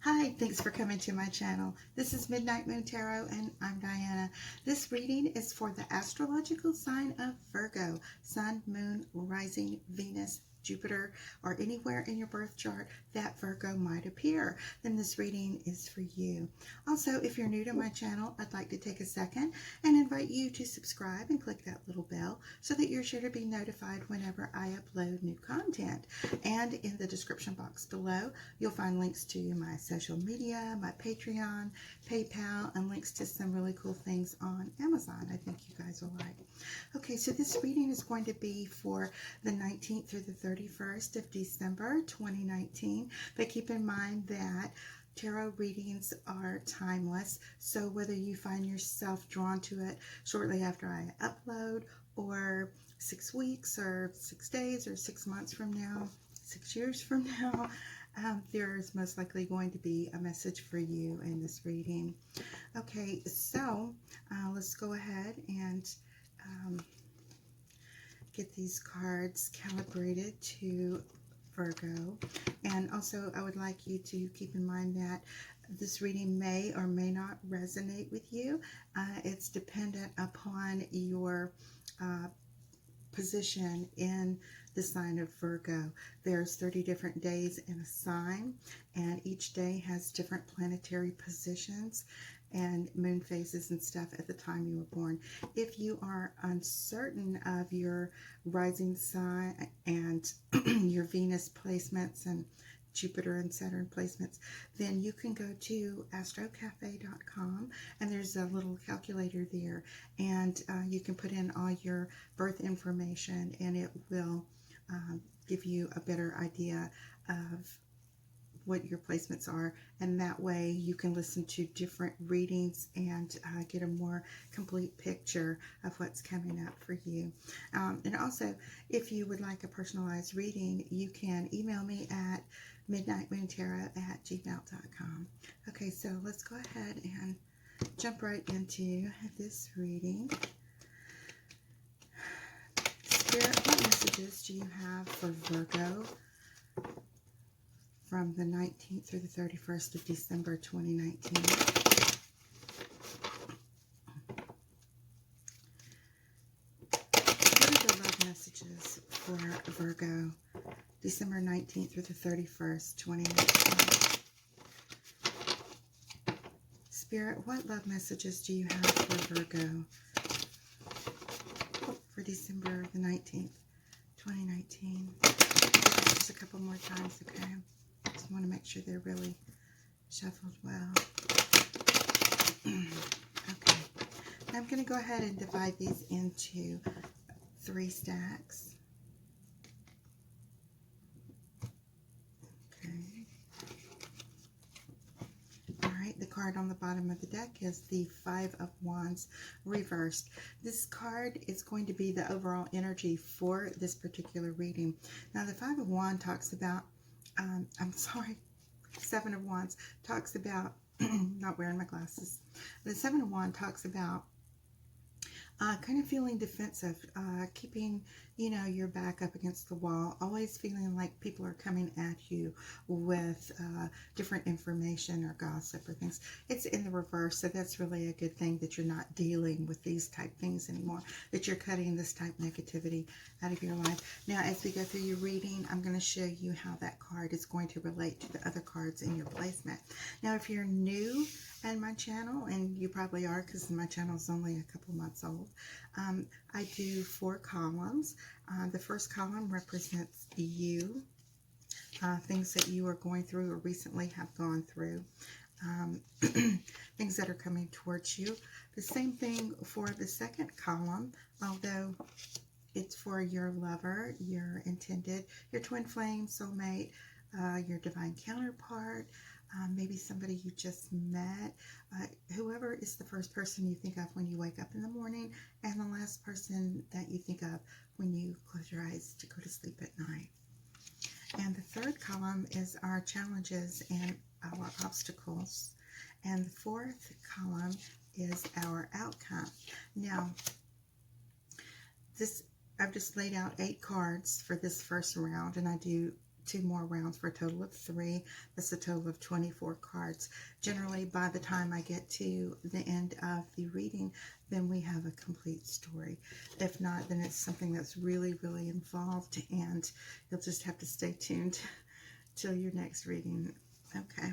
Hi, thanks for coming to my channel. This is Midnight Moon Tarot and I'm Diana. This reading is for the astrological sign of Virgo, Sun, Moon, Rising, Venus, Jupiter, or anywhere in your birth chart that Virgo might appear. Then this reading is for you. Also, if you're new to my channel, I'd like to take a second and invite you to subscribe and click that little bell so that you're sure to be notified whenever I upload new content. And in the description box below, you'll find links to my social media, my Patreon, PayPal, and links to some really cool things on Amazon I think you guys will like. Okay, so this reading is going to be for the 19th through the 31st of December 2019, but keep in mind that tarot readings are timeless, so whether you find yourself drawn to it shortly after I upload, or 6 weeks, or 6 days, or 6 months from now, 6 years from now, there's most likely going to be a message for you in this reading. Okay, so let's go ahead and get these cards calibrated to Virgo. And also, I would like you to keep in mind that this reading may or may not resonate with you. It's dependent upon your position in the sign of Virgo. There's 30 different days in a sign, and each day has different planetary positions and moon phases and stuff at the time you were born. If you are uncertain of your rising sign and your Venus placements and Jupiter and Saturn placements, then you can go to astrocafe.com, and there's a little calculator there, and you can put in all your birth information, and it will give you a better idea of what your placements are, and that way you can listen to different readings and get a more complete picture of what's coming up for you. And also, if you would like a personalized reading, you can email me at midnightmoontarot@gmail.com. Okay, so let's go ahead and jump right into this reading. Spirit, what messages do you have for Virgo from the 19th through the 31st of December 2019? What are the love messages for Virgo, December 19th through the 31st, 2019? Spirit, what love messages do you have for Virgo for December the 19th, 2019? Just a couple more times, okay? Just want to make sure they're really shuffled well. Okay. Now I'm going to go ahead and divide these into 3 stacks. Okay. Alright, the card on the bottom of the deck is the Five of Wands reversed. This card is going to be the overall energy for this particular reading. Now, the Five of Wands talks about, Seven of Wands talks about, not wearing my glasses. The Seven of Wands talks about kind of feeling defensive, keeping, your back up against the wall, always feeling like people are coming at you with different information or gossip or things. It's in the reverse, so that's really a good thing, that you're not dealing with these type things anymore, that you're cutting this type of negativity out of your life. Now, as we go through your reading, I'm going to show you how that card is going to relate to the other cards in your placement. Now, if you're new at my channel, and you probably are because my channel is only a couple months old, I do 4 columns. The first column represents you, things that you are going through or recently have gone through, things that are coming towards you. The same thing for the second column, although it's for your lover, your intended, your twin flame, soulmate, your divine counterpart, maybe somebody you just met, whoever is the first person you think of when you wake up in the morning, and the last person that you think of when you close your eyes to go to sleep at night. And the third column is our challenges and our obstacles. And the fourth column is our outcome. Now, I've just laid out 8 cards for this first round, and I do 2 more rounds for a total of 3. That's a total of 24 cards. Generally, by the time I get to the end of the reading, then we have a complete story. If not, then it's something that's really, really involved, and you'll just have to stay tuned till your next reading. Okay.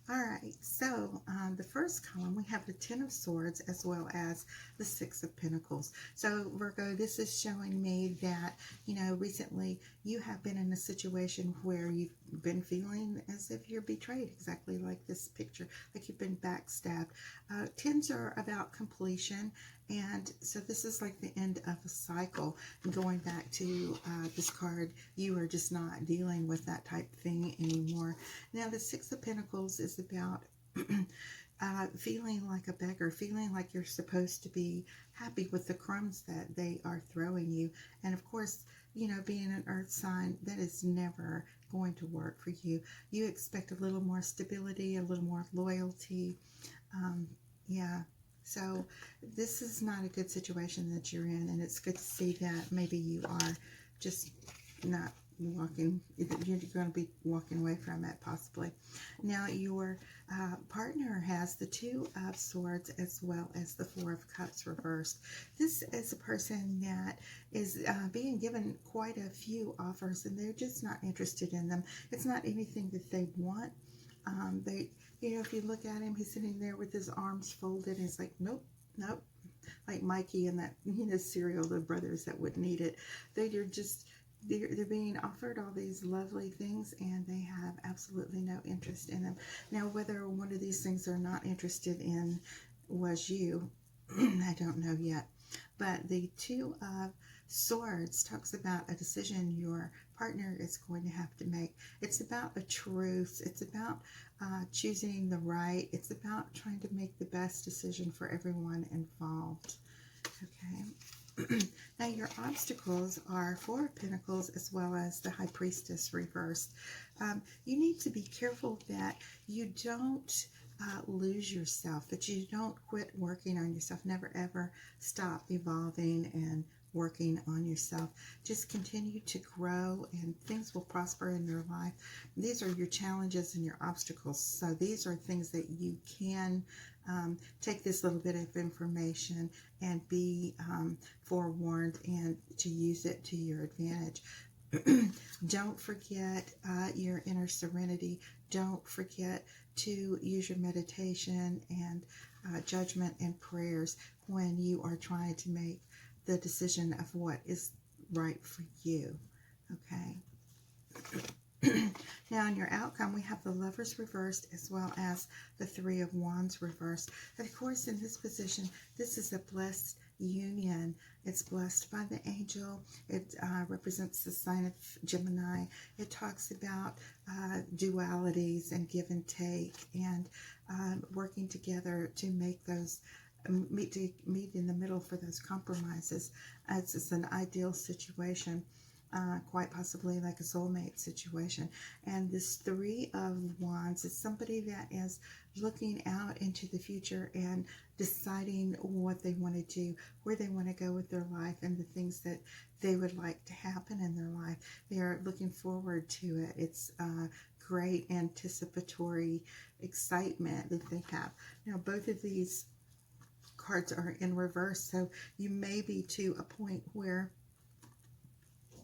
All right, so the first column, we have the Ten of Swords as well as the Six of Pentacles. So Virgo, this is showing me that, recently you have been in a situation where you've been feeling as if you're betrayed, exactly like this picture, like you've been backstabbed. Tens are about completion, and so this is like the end of a cycle. And going back to this card, you are just not dealing with that type of thing anymore. Now, the Six of Pentacles is about feeling like a beggar, feeling like you're supposed to be happy with the crumbs that they are throwing you. And of course, being an earth sign, that is never going to work for you. You expect a little more stability, a little more loyalty. Yeah. So this is not a good situation that you're in, and it's good to see that maybe you are just not walking, you're going to be walking away from it possibly. Now your partner has the Two of Swords as well as the Four of Cups reversed. This is a person that is being given quite a few offers, and they're just not interested in them. It's not anything that they want. If you look at him, he's sitting there with his arms folded, and he's like, nope, nope. Like Mikey and that, cereal, the brothers that wouldn't eat it. They're being offered all these lovely things, and they have absolutely no interest in them. Now, whether one of these things they're not interested in was you, I don't know yet. But the Two of Swords talks about a decision your partner is going to have to make. It's about a truce. It's about choosing the right. It's about trying to make the best decision for everyone involved. Okay. Now your obstacles are Four of Pentacles as well as the High Priestess reversed. You need to be careful that you don't lose yourself, that you don't quit working on yourself. Never ever stop evolving and working on yourself. Just continue to grow, and things will prosper in your life. These are your challenges and your obstacles. So these are things that you can take this little bit of information and be forewarned and to use it to your advantage. Don't forget your inner serenity. Don't forget to use your meditation and judgment and prayers when you are trying to make the decision of what is right for you. Okay. Now in your outcome, we have the Lovers reversed as well as the Three of Wands reversed. And of course, in this position, this is a blessed union. It's blessed by the angel. It represents the sign of Gemini. It talks about dualities and give and take, and working together to make those meet in the middle for those compromises. It's an ideal situation. Quite possibly like a soulmate situation. And this Three of Wands is somebody that is looking out into the future and deciding what they want to do, where they want to go with their life, and the things that they would like to happen in their life. They are looking forward to it. It's great anticipatory excitement that they have. Now, both of these cards are in reverse, so you may be to a point where,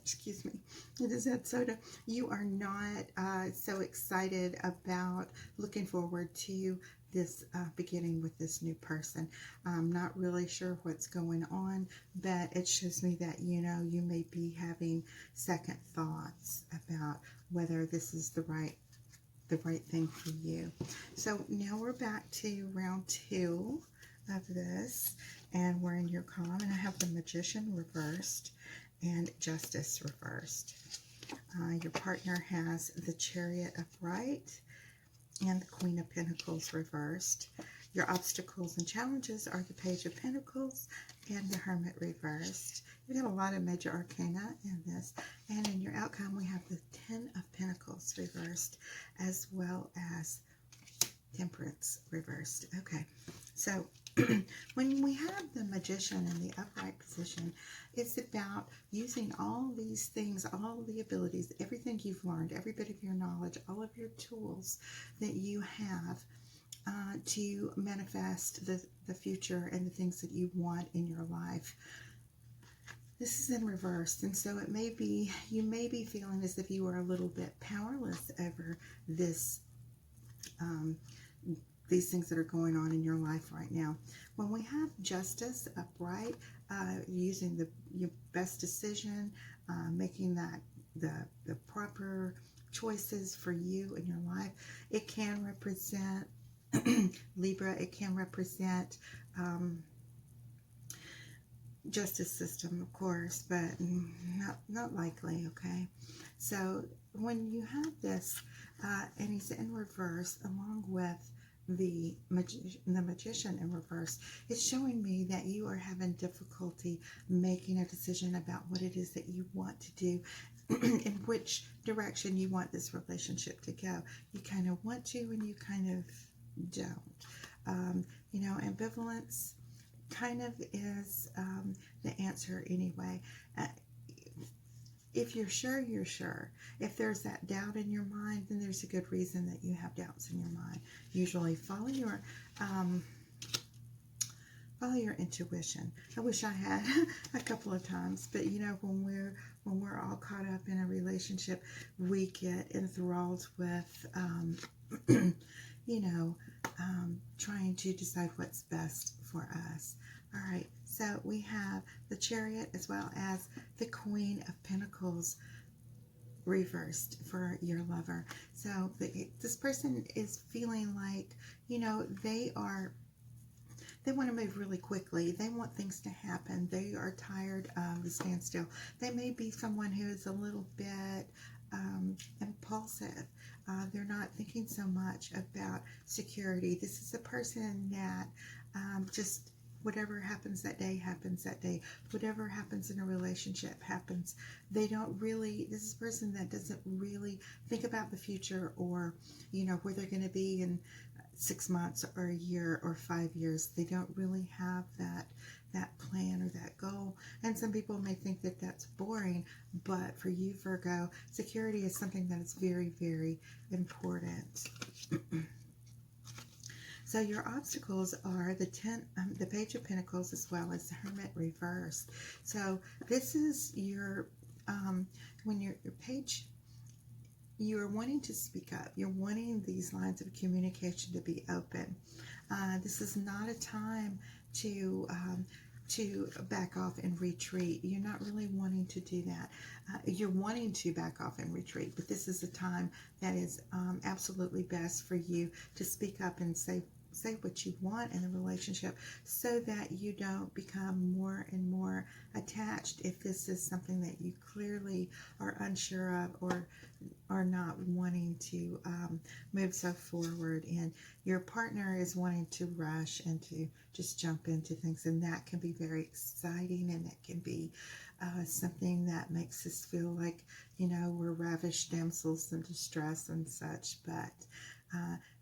excuse me, it is that soda, you are not so excited about looking forward to this beginning with this new person. I'm not really sure what's going on, but it shows me that, you may be having second thoughts about whether this is the right thing for you. So now we're back to round 2 of this, and we're in your column, and I have the Magician reversed and Justice reversed. Your partner has the Chariot upright and the Queen of Pentacles reversed. Your obstacles and challenges are the Page of Pentacles and the Hermit reversed. You've got a lot of major arcana in this. And in your outcome, we have the Ten of Pentacles reversed as well as Temperance reversed. Okay, so when we have the Magician in the upright position, it's about using all these things, all the abilities, everything you've learned, every bit of your knowledge, all of your tools that you have to manifest the future and the things that you want in your life. This is in reverse, and so it may be, you may be feeling as if you are a little bit powerless over this these things that are going on in your life right now. When we have Justice upright, using your best decision, making that the proper choices for you in your life, it can represent Libra. It can represent justice system, of course, but not likely. Okay, so when you have this, and he's in reverse along with the magician in reverse, it's showing me that you are having difficulty making a decision about what it is that you want to do, in which direction you want this relationship to go. You kind of want to, and you kind of don't. You know, ambivalence kind of is the answer anyway. If you're sure, you're sure. If there's that doubt in your mind, then there's a good reason that you have doubts in your mind. Usually follow your intuition. I wish I had a couple of times, but you know, when we're all caught up in a relationship, we get enthralled with you know, trying to decide what's best for us. All right, so we have the Chariot as well as the Queen of Pentacles reversed for your lover. So this person is feeling like, you know, they want to move really quickly. They want things to happen. They are tired of the standstill. They may be someone who is a little bit impulsive. They're not thinking so much about security. This is a person that just whatever happens that day happens that day. Whatever happens in a relationship happens. They don't really, this is a person that doesn't really think about the future, or, you know, where they're going to be in 6 months or a year or 5 years. They don't really have that plan or that goal. And some people may think that that's boring, but for you, Virgo, security is something that is very, very important. So your obstacles are the Page of Pentacles as well as the Hermit reversed. So this is your, when your page, you are wanting to speak up. You're wanting these lines of communication to be open. This is not a time to back off and retreat. You're not really wanting to do that. You're wanting to back off and retreat, but this is a time that is absolutely best for you to speak up and say what you want in a relationship, so that you don't become more and more attached if this is something that you clearly are unsure of, or are not wanting to move so forward, and your partner is wanting to rush and to just jump into things, and that can be very exciting, and it can be something that makes us feel like, you know, we're ravished damsels in distress and such. But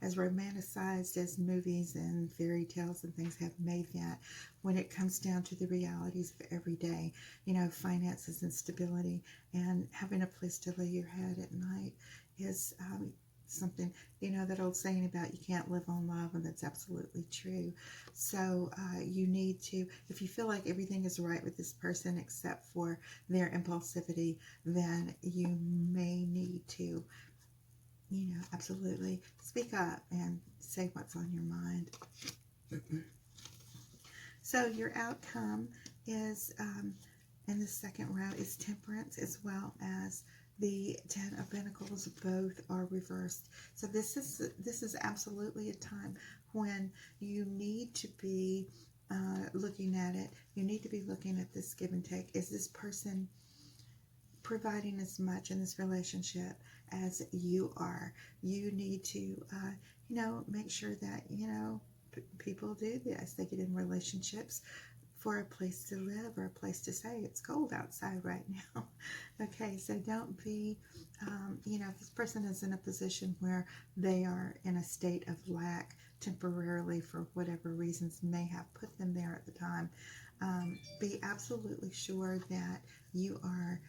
as romanticized as movies and fairy tales and things have made that, when it comes down to the realities of every day, you know, finances and stability and having a place to lay your head at night is something, you know, that old saying about you can't live on love, and that's absolutely true. So you need to, if you feel like everything is right with this person except for their impulsivity, then you may need to, you know, absolutely speak up and say what's on your mind. So your outcome is, in the second row, is Temperance as well as the Ten of Pentacles. Both are reversed. So this is absolutely a time when you need to be looking at it. You need to be looking at this give and take. Is this person providing as much in this relationship as you are? You need to, you know, make sure that, you know, people do this. They get in relationships for a place to live or a place to stay. It's cold outside right now. Okay, so don't be, if this person is in a position where they are in a state of lack temporarily for whatever reasons may have put them there at the time, be absolutely sure that you are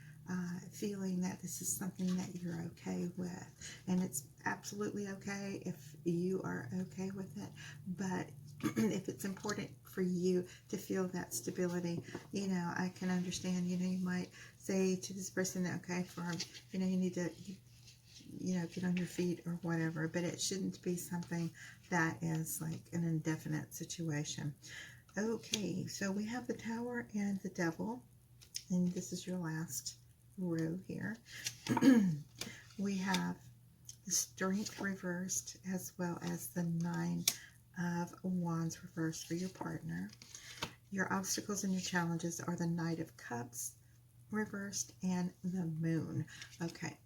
feeling that this is something that you're okay with. And it's absolutely okay if you are okay with it. But if it's important for you to feel that stability, I can understand, you might say to this person, okay, you need to, get on your feet or whatever, but it shouldn't be something that is like an indefinite situation. Okay, so we have the Tower and the Devil, and this is your last row here. We have the Strength reversed, as well as the Nine of Wands reversed for your partner. Your obstacles and your challenges are the Knight of Cups reversed and the Moon. Okay.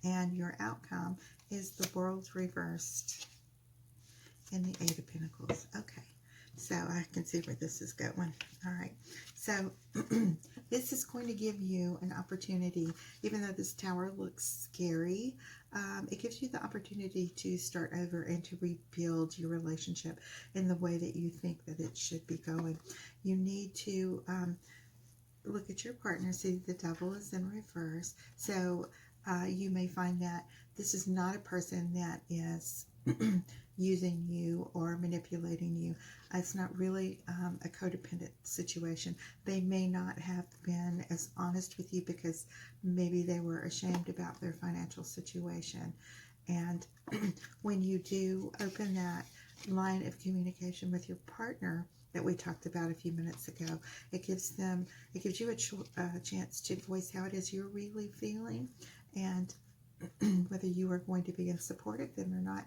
And your outcome is the World reversed and the Eight of Pentacles. Okay. So I can see where this is going. All right. So this is going to give you an opportunity, even though this Tower looks scary, it gives you the opportunity to start over and to rebuild your relationship in the way that you think that it should be going. You need to look at your partner, see the Devil is in reverse. So you may find that this is not a person that is using you or manipulating you. It's not really a codependent situation. They may not have been as honest with you because maybe they were ashamed about their financial situation. And when you do open that line of communication with your partner that we talked about a few minutes ago, it gives you a chance to voice how it is you're really feeling, and whether you are going to be in support of them or not.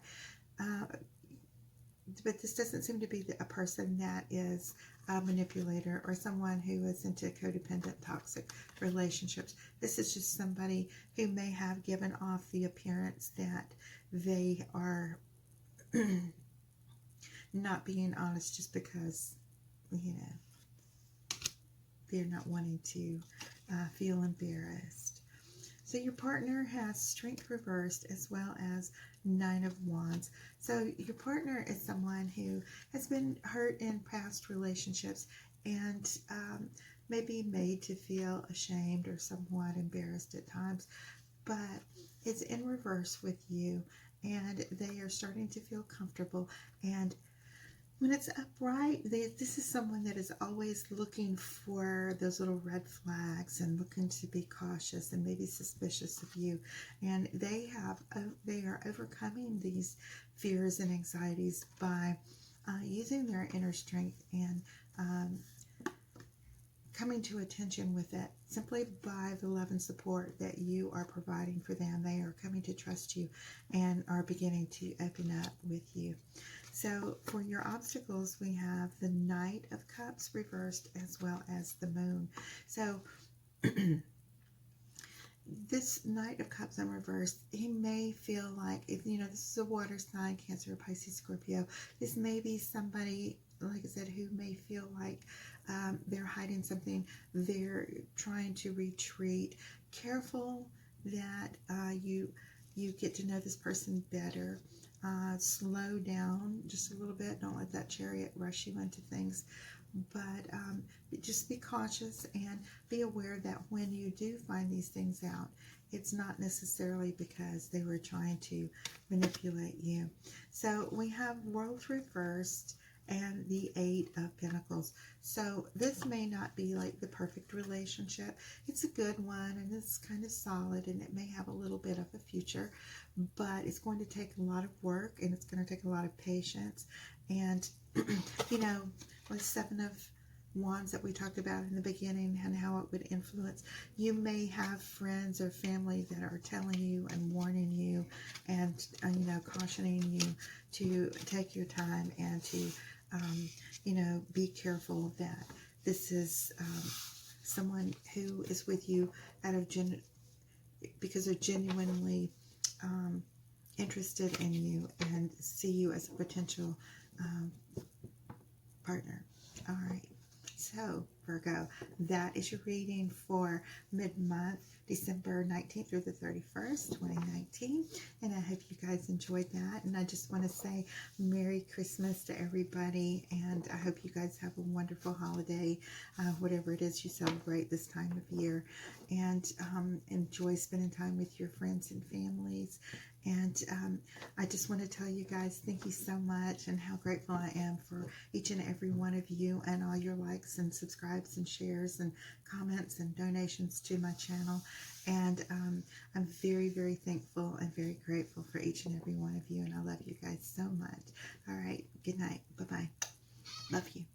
But this doesn't seem to be a person that is a manipulator or someone who is into codependent, toxic relationships. This is just somebody who may have given off the appearance that they are not being honest just because, they're not wanting to feel embarrassed. So your partner has Strength reversed as well as Nine of Wands. So your partner is someone who has been hurt in past relationships and maybe made to feel ashamed or somewhat embarrassed at times, but it's in reverse with you, and they are starting to feel comfortable. And when it's upright, this is someone that is always looking for those little red flags and looking to be cautious and maybe suspicious of you. And they are overcoming these fears and anxieties by using their inner strength and coming to attention with it simply by the love and support that you are providing for them. They are coming to trust you and are beginning to open up with you. So for your obstacles, we have the Knight of Cups reversed as well as the Moon. So this Knight of Cups in reverse, he may feel like, this is a water sign, Cancer, Pisces, Scorpio. This may be somebody, like I said, who may feel like they're hiding something. They're trying to retreat. Careful that you get to know this person better. Slow down just a little bit. Don't let that chariot rush you into things. But just be cautious and be aware that when you do find these things out, it's not necessarily because they were trying to manipulate you. So we have World reversed and the Eight of Pentacles. So this may not be like the perfect relationship. It's a good one and it's kind of solid and it may have a little bit of a future, but it's going to take a lot of work and it's going to take a lot of patience. And the Seven of Wands that we talked about in the beginning and how it would influence, you may have friends or family that are telling you and warning you and cautioning you to take your time and to be careful that this is someone who is with you out of because they're genuinely interested in you and see you as a potential partner. All right. So, Virgo, that is your reading for mid-month, December 19th through the 31st, 2019. And I hope you guys enjoyed that. And I just want to say Merry Christmas to everybody. And I hope you guys have a wonderful holiday, whatever it is you celebrate this time of year. And enjoy spending time with your friends and families. And I just want to tell you guys thank you so much and how grateful I am for each and every one of you and all your likes and subscribes and shares and comments and donations to my channel. And I'm very, very thankful and very grateful for each and every one of you. And I love you guys so much. All right. Good night. Bye-bye. Love you.